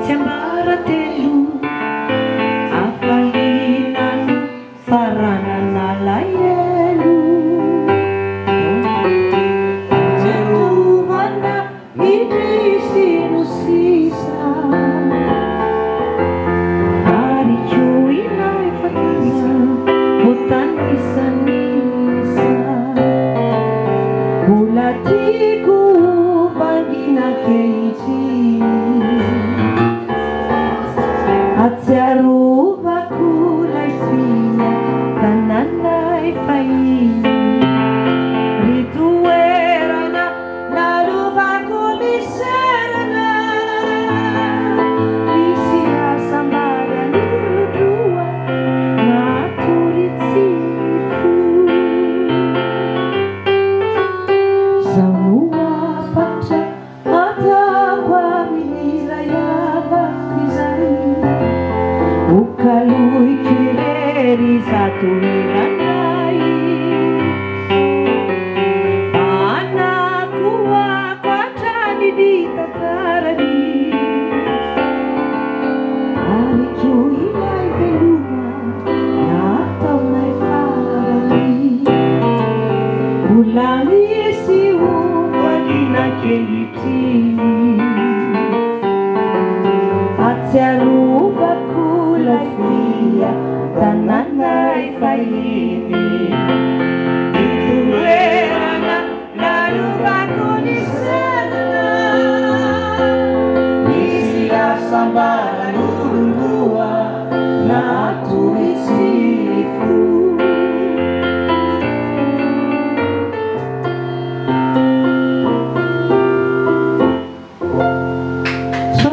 tsy ambaratelo afalinano faranana laelo jerovana idrisino sisa ariko ilay fakisa botanissanisa mbola tiako vangina kehitriny atsiarovako lay fia tananay fahiny ry toerana nalovako miserana misy rasambary an'olodroa natoritsifo zaho afatra atako amin'ilay avako izay ukaloy kirery zato hiranay anako ako hatrany nitatarany ariko ilay veloma nataonay farany mbola misy ompalina kehitriny atsiarovako lay fia tananay fahiny itoerana nalovako ny senana misy asambara n'olondoa natoritsifo so